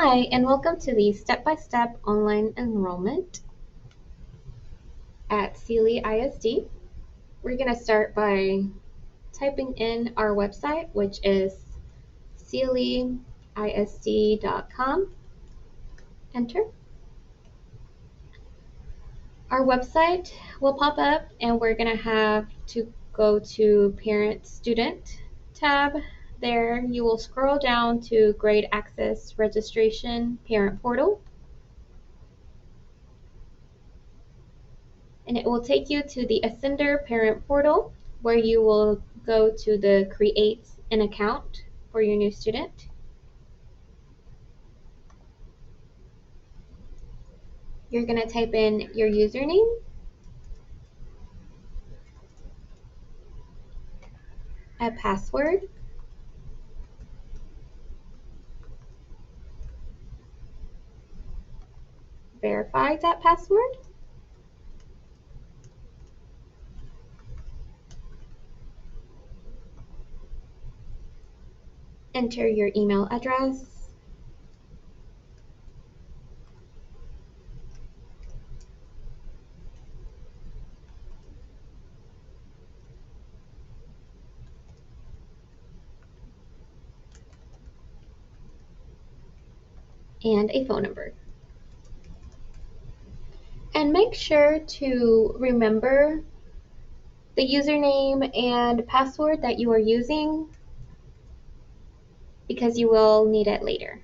Hi, and welcome to the step-by-step online enrollment at Sealy ISD. We're going to start by typing in our website, which is sealyisd.com. Enter. Our website will pop up, and we're going to have to go to Parent Student tab. There you will scroll down to Grade Access Registration Parent Portal. And it will take you to the Ascender Parent Portal, where you will go to the Create an Account for your new student. You're going to type in your username, a password, verify that password, enter your email address, and a phone number. And make sure to remember the username and password that you are using, because you will need it later.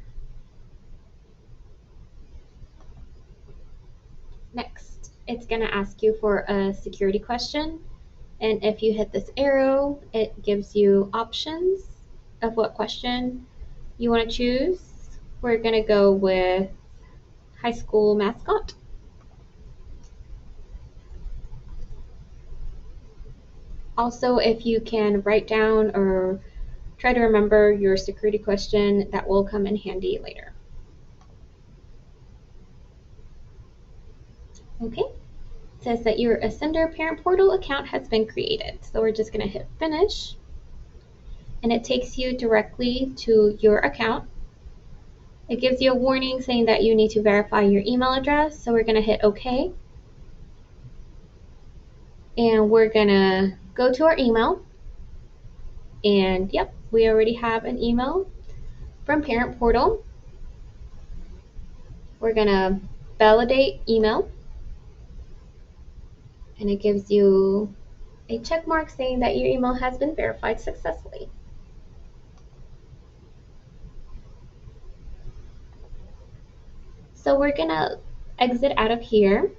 Next, it's going to ask you for a security question. And if you hit this arrow, it gives you options of what question you want to choose. We're going to go with high school mascot. Also, if you can write down or try to remember your security question, that will come in handy later. Okay, it says that your Ascender Parent Portal account has been created. So we're just going to hit finish. And it takes you directly to your account. It gives you a warning saying that you need to verify your email address. So we're going to hit OK. And we're going to go to our email. And yep, we already have an email from Parent Portal. We're going to validate email. And it gives you a check mark saying that your email has been verified successfully. So we're going to exit out of here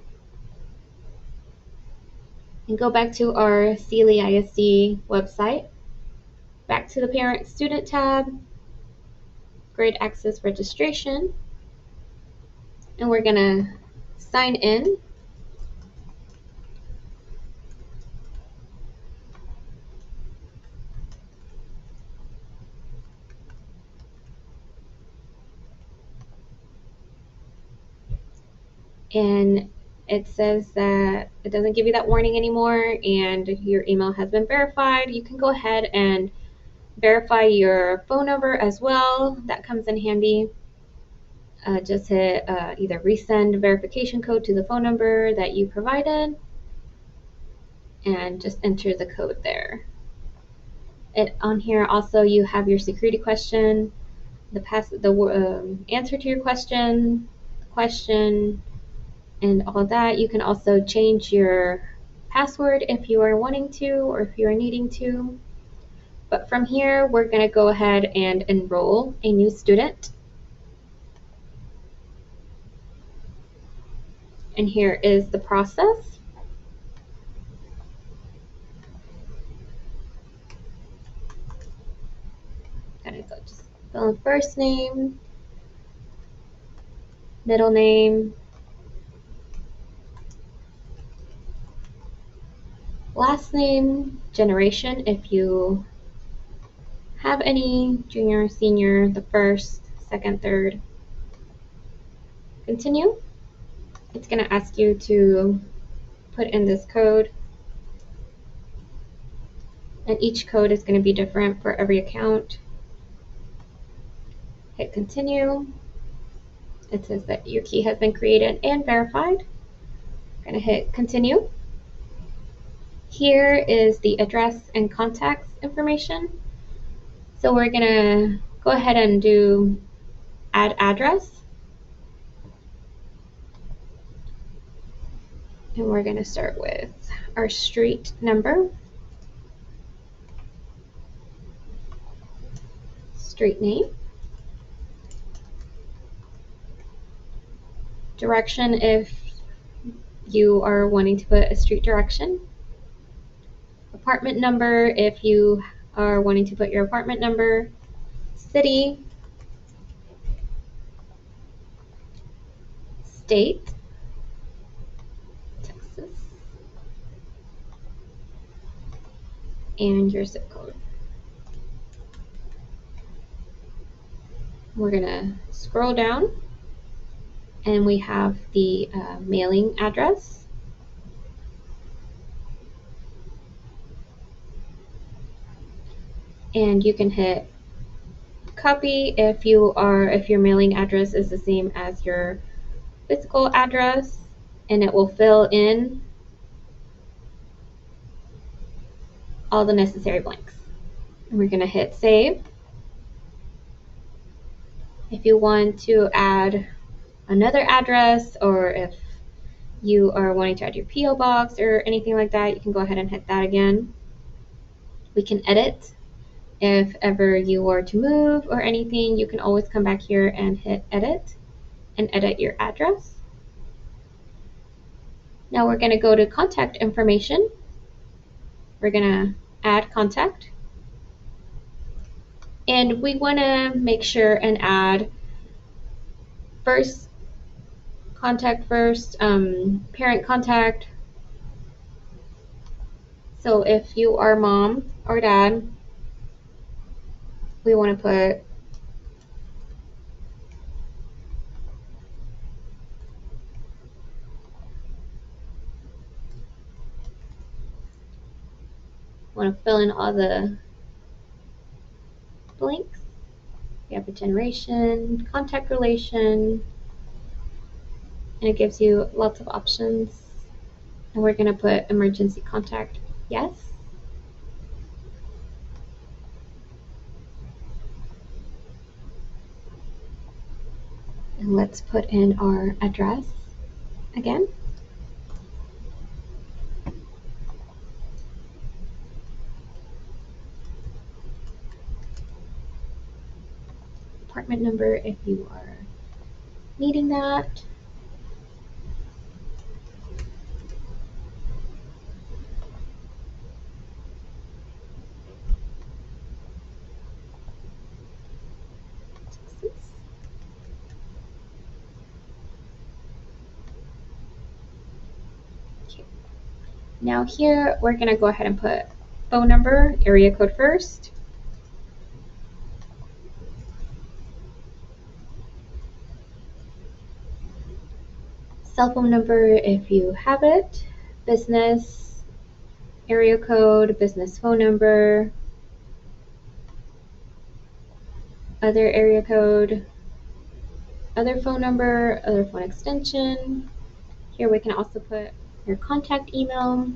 and go back to our Sealy ISD website, back to the Parent Student tab, Grade Access Registration, and we're going to sign in. And it says that it doesn't give you that warning anymore and your email has been verified. You can go ahead and verify your phone number as well. That comes in handy. Just hit either resend verification code to the phone number that you provided and just enter the code there. On here also you have your security question, the answer to your question, and all that. You can also change your password if you are wanting to or if you are needing to. But from here, we're going to go ahead and enroll a new student. And here is the process. Gotta go just fill in first name, middle name, last name, generation if you have any, junior, senior, the first, second, third. Continue. It's going to ask you to put in this code. And each code is going to be different for every account. Hit continue. It says that your key has been created and verified. I'm going to hit continue. Here is the address and contacts information. So we're going to go ahead and do add address. And we're going to start with our street number, street name, direction if you are wanting to put a street direction, apartment number if you are wanting to put your apartment number, city, state, Texas, and your zip code. We're going to scroll down and we have the mailing address. And you can hit copy if your mailing address is the same as your physical address, and it will fill in all the necessary blanks. And we're going to hit save. If you want to add another address, or if you are wanting to add your PO box or anything like that, you can go ahead and hit that again. We can edit. If ever you were to move or anything, you can always come back here and hit edit and edit your address. Now we're going to go to contact information. We're going to add contact. And we want to make sure and add first contact first, parent contact. So if you are mom or dad, we want to put fill in all the blanks. We have a generation, contact relation, and it gives you lots of options. And we're going to put emergency contact, yes. And let's put in our address again. Apartment number if you are needing that. Okay. Now here we're going to go ahead and put phone number, area code first. Cell phone number if you have it, business, area code, business phone number, other area code, other phone number, other phone extension. Here we can also put your contact email.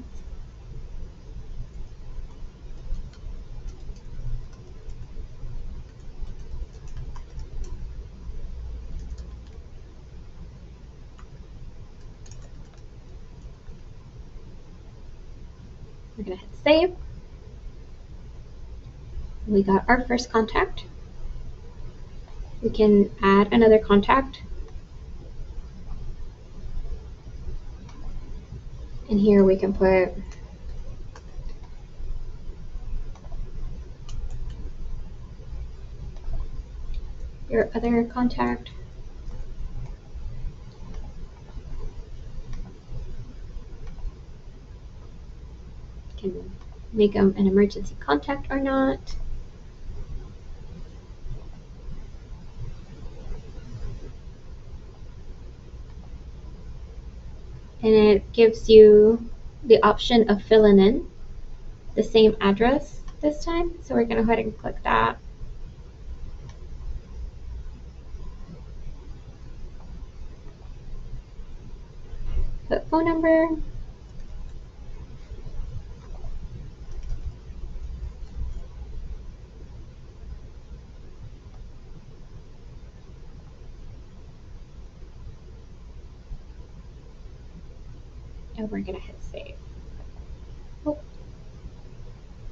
We're going to hit save. We got our first contact. We can add another contact. And here we can put your other contact. You can make them an emergency contact or not. And it gives you the option of filling in the same address this time. So we're going to go ahead and click that. put phone number. And we're going to hit save.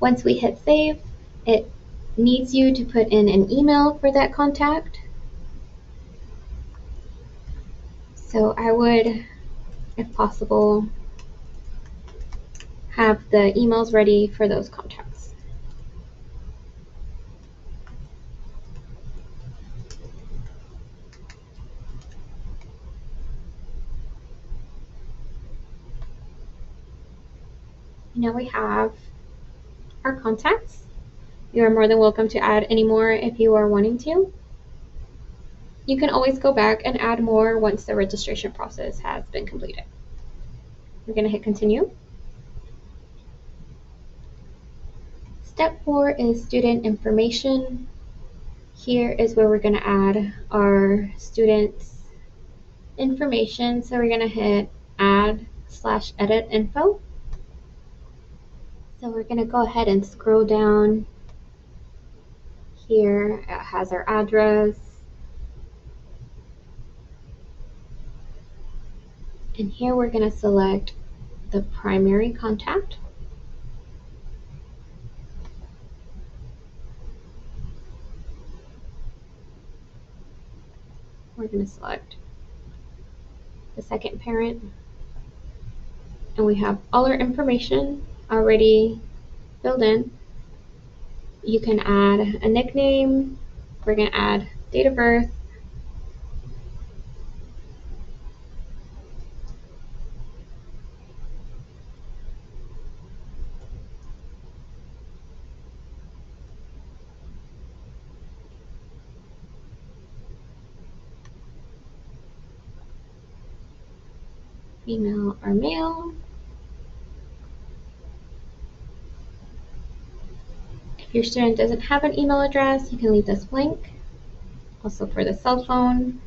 Once we hit save, it needs you to put in an email for that contact. So I would, if possible, have the emails ready for those contacts. Now we have our contacts. You are more than welcome to add any more if you are wanting to. You can always go back and add more once the registration process has been completed. We're going to hit continue. Step 4 is student information. Here is where we're going to add our students' information. So we're going to hit add/edit info. So we're going to go ahead and scroll down. Here it has our address. And here we're going to select the primary contact. We're going to select the second parent. And we have all our information already filled in. You can add a nickname. We're going to add date of birth. Female or male. If your student doesn't have an email address, you can leave this blank. Also for the cell phone.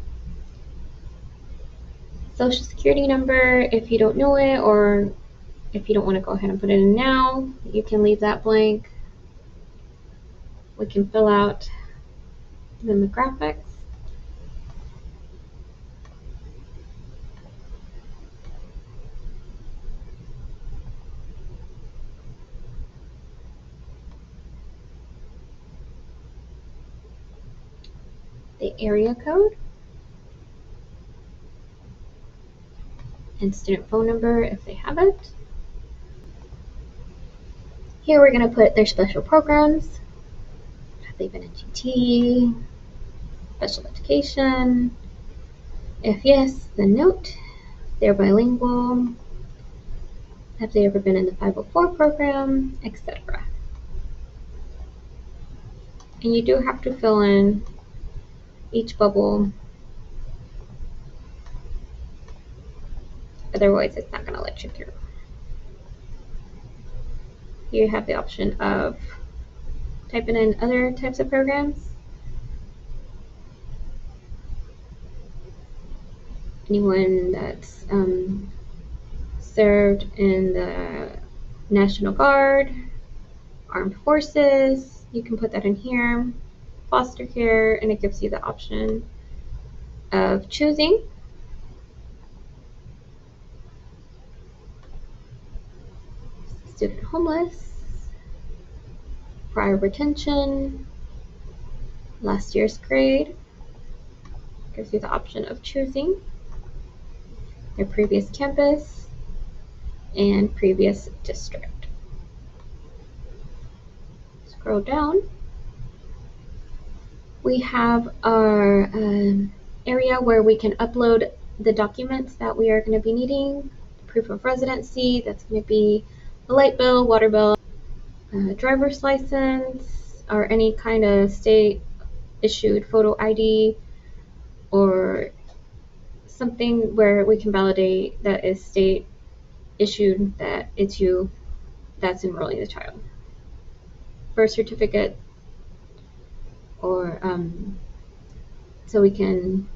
Social security number, if you don't know it, or if you don't want to go ahead and put it in now, you can leave that blank. We can fill out the demographics. The area code. And student phone number if they have it. Here we're going to put their special programs. Have they been in GT, special education? If yes, then note. They're bilingual. Have they ever been in the 504 program, etc. And you do have to fill in each bubble. Otherwise, it's not going to let you through. You have the option of typing in other types of programs. Anyone that's served in the National Guard, Armed Forces, you can put that in here. Foster care, and it gives you the option of choosing. Student homeless, prior retention, last year's grade, gives you the option of choosing their previous campus and previous district. Scroll down. We have our area where we can upload the documents that we are going to be needing. Proof of residency, that's going to be a light bill, water bill, driver's license, or any kind of state issued photo ID, or something where we can validate that is state issued that it's you that's enrolling the child. Birth certificate, or so we can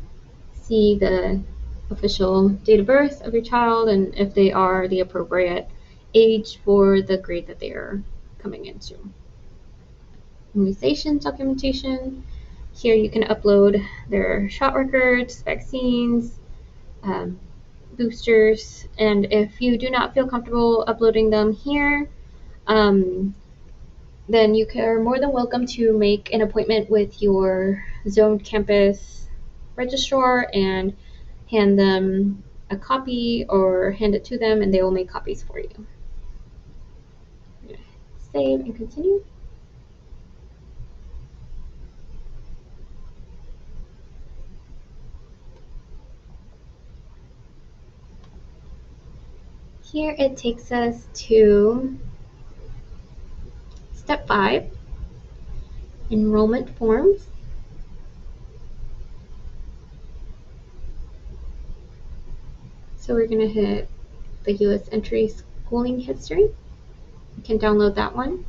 see the official date of birth of your child and if they are the appropriate age for the grade that they are coming into. Immunization documentation. Here you can upload their shot records, vaccines, boosters, and if you do not feel comfortable uploading them here, then you are more than welcome to make an appointment with your zoned campus registrar and hand them a copy or hand it to them and they will make copies for you. Save and continue. Here it takes us to step 5, enrollment forms. So we're going to hit the U.S. entry schooling history. You can download that one.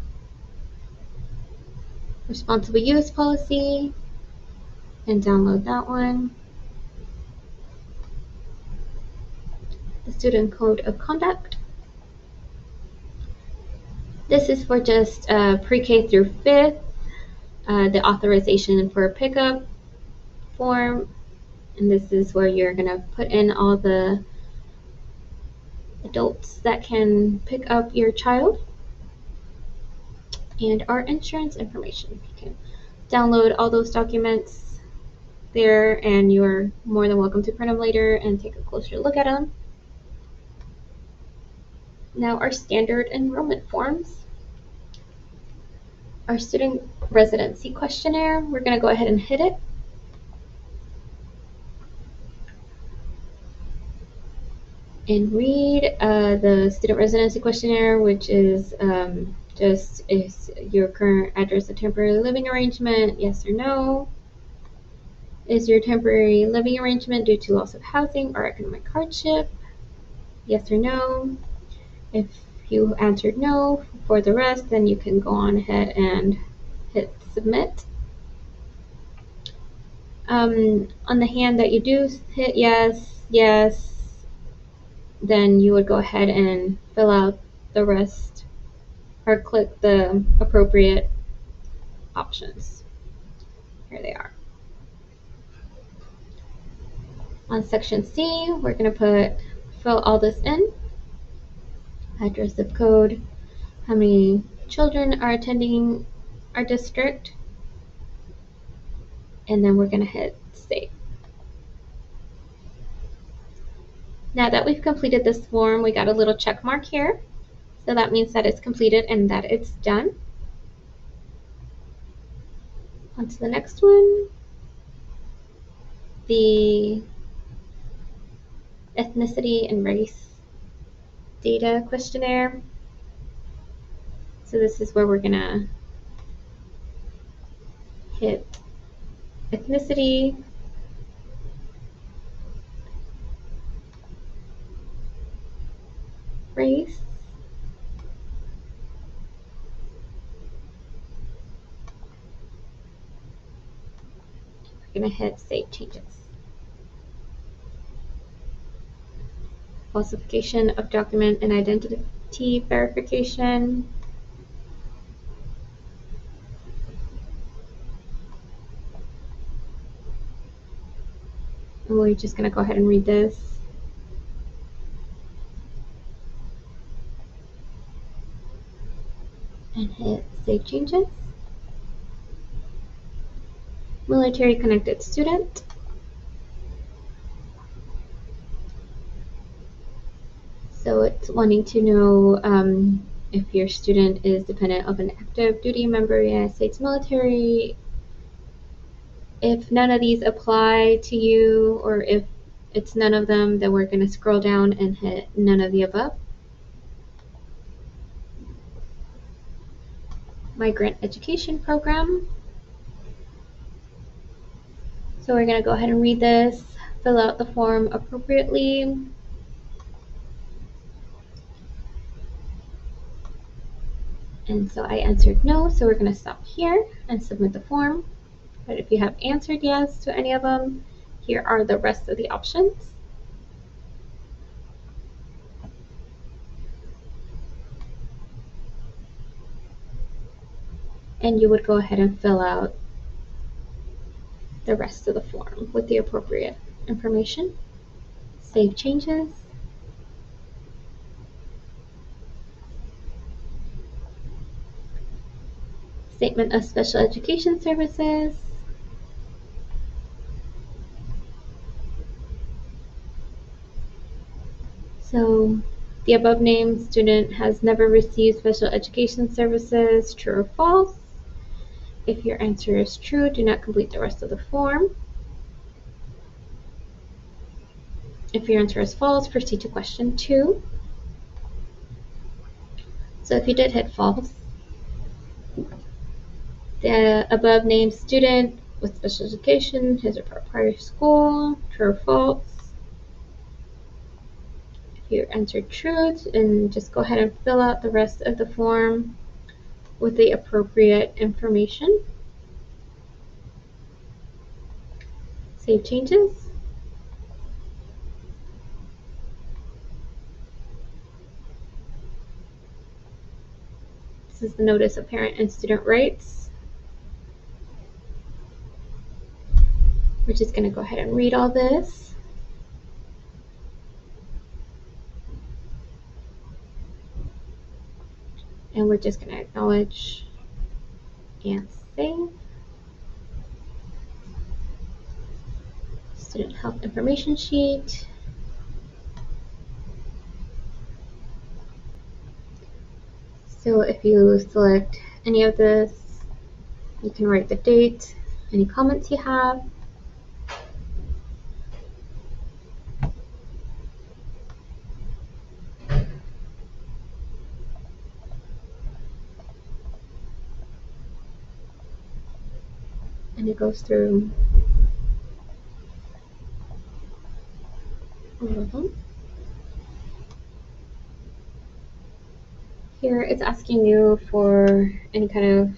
Responsible use policy, and download that one. The student code of conduct. This is for just pre-K through 5th, the authorization for a pickup form, and this is where you're going to put in all the adults that can pick up your child, and our insurance information. You can download all those documents there, and you're more than welcome to print them later and take a closer look at them. Now our standard enrollment forms. Our student residency questionnaire, we're going to go ahead and hit it. And read the student residency questionnaire, which is just is your current address a temporary living arrangement, yes or no? Is your temporary living arrangement due to loss of housing or economic hardship, yes or no? If you answered no for the rest, then you can go on ahead and hit submit. On the hand that you do hit yes, yes, then you would go ahead and fill out the rest or click the appropriate options. Here they are. On section C, we're going to fill all this in. Address, zip code, how many children are attending our district, and then we're going to hit save. Now that we've completed this form, we got a little check mark here. So that means that it's completed and that it's done. On to the next one. The ethnicity and race data questionnaire. So this is where we're going to hit ethnicity, race, we're going to hit save changes. Falsification of document and identity verification. And we're just going to go ahead and read this. And hit save changes. Military connected student. So it's wanting to know if your student is dependent of an active duty member of the United States military. If none of these apply to you, or if it's none of them, then we're going to scroll down and hit none of the above. Migrant education program. So we're going to go ahead and read this, fill out the form appropriately. And so I answered no, so we're going to stop here and submit the form. But if you have answered yes to any of them, here are the rest of the options. and you would go ahead and fill out the rest of the form with the appropriate information. Save changes. Statement of Special Education Services. So the above named student has never received special education services, true or false? If your answer is true, do not complete the rest of the form. If your answer is false, proceed to question 2. So if you did hit false, the above named student with special education, his or her prior school, true or false? If you answered true, and just go ahead and fill out the rest of the form with the appropriate information. Save changes. This is the notice of parent and student rights. We're just going to go ahead and read all this. And we're just going to acknowledge and save. Student health information sheet. So if you select any of this, you can write the date, any comments you have. And it goes through all of them. Here it's asking you for any kind of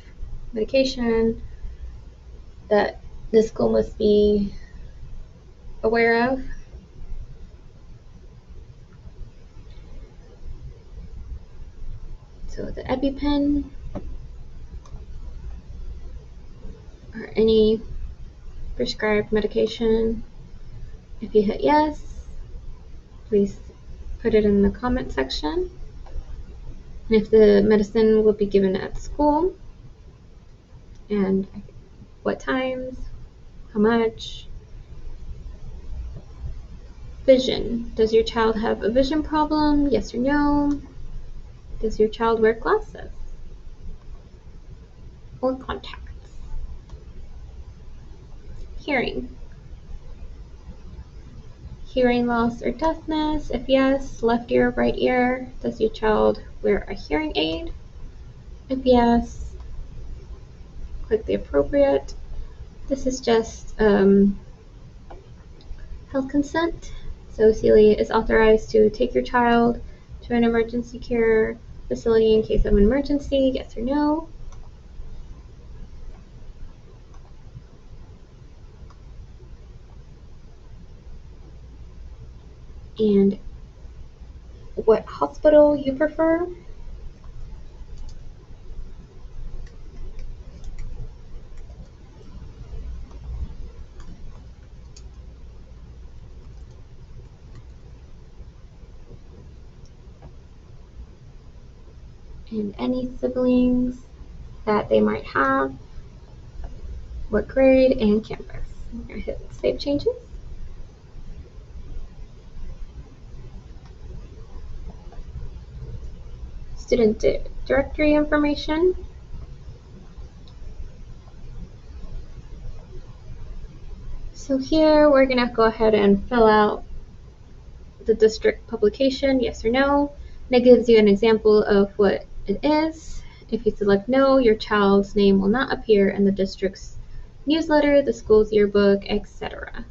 medication that the school must be aware of. So the EpiPen or any prescribed medication. If you hit yes, please put it in the comment section. And if the medicine will be given at school, and what times, how much. Vision. Does your child have a vision problem? Yes or no? Does your child wear glasses or contacts? Hearing. Hearing loss or deafness? If yes, left ear or right ear. Does your child wear a hearing aid? If yes, click the appropriate. This is just health consent. So Celia is authorized to take your child to an emergency care facility in case of an emergency, yes or no. And what hospital you prefer. And any siblings that they might have, what grade, and campus. I'm going to hit Save Changes. Student directory information. So here we're going to go ahead and fill out the district publication, yes or no. And it gives you an example of what it is. If you select no, your child's name will not appear in the district's newsletter, the school's yearbook, etc.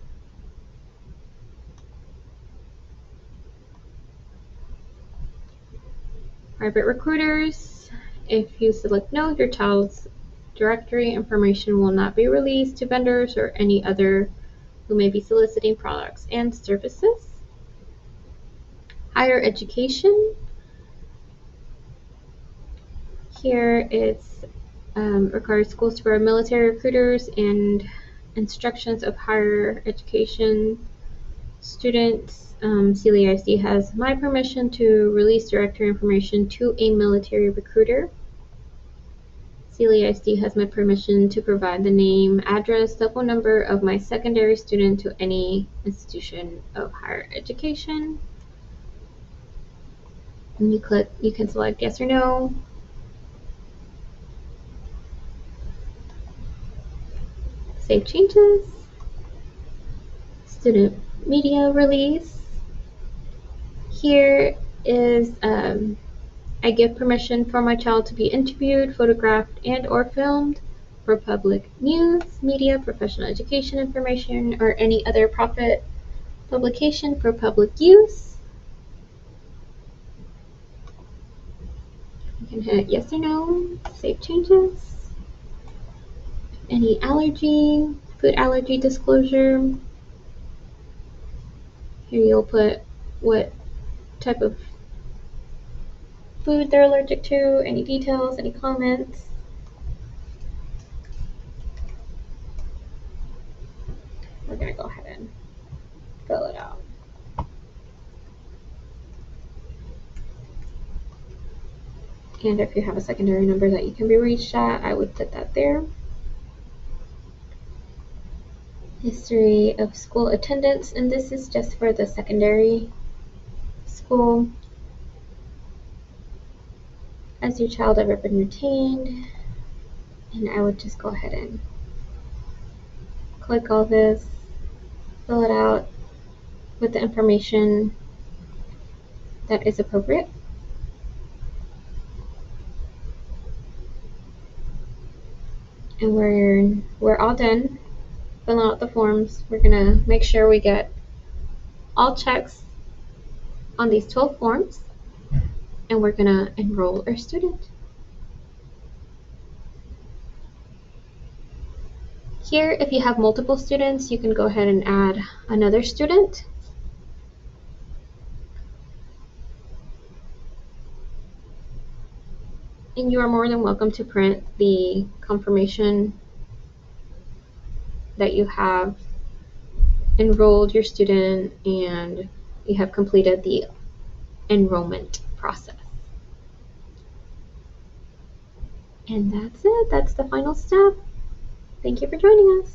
Private recruiters. If you select no, your child's directory information will not be released to vendors or any other who may be soliciting products and services. Higher education. Here it's requires schools for military recruiters and instructions of higher education students. CLIC has my permission to release directory information to a military recruiter. CLIC has my permission to provide the name, address, cell phone number of my secondary student to any institution of higher education. And you can select yes or no. Save changes. Student media release. Here is I give permission for my child to be interviewed, photographed, and or filmed for public news, media, professional education information, or any other profit publication for public use. You can hit yes or no, save changes. Any allergy, food allergy disclosure. Here you'll put what type of food they're allergic to, any details, any comments. We're going to go ahead and fill it out. And if you have a secondary number that you can be reached at, I would put that there. History of school attendance, and this is just for the secondary school. Has your child ever been retained? And I would just go ahead and click all this, fill it out with the information that is appropriate. And we're all done filling out the forms. We're gonna make sure we get all checks on these 12 forms, and we're gonna enroll our student. Here, if you have multiple students, you can go ahead and add another student. And you are more than welcome to print the confirmation that you have enrolled your student and you have completed the enrollment process. And that's it. That's the final step. Thank you for joining us.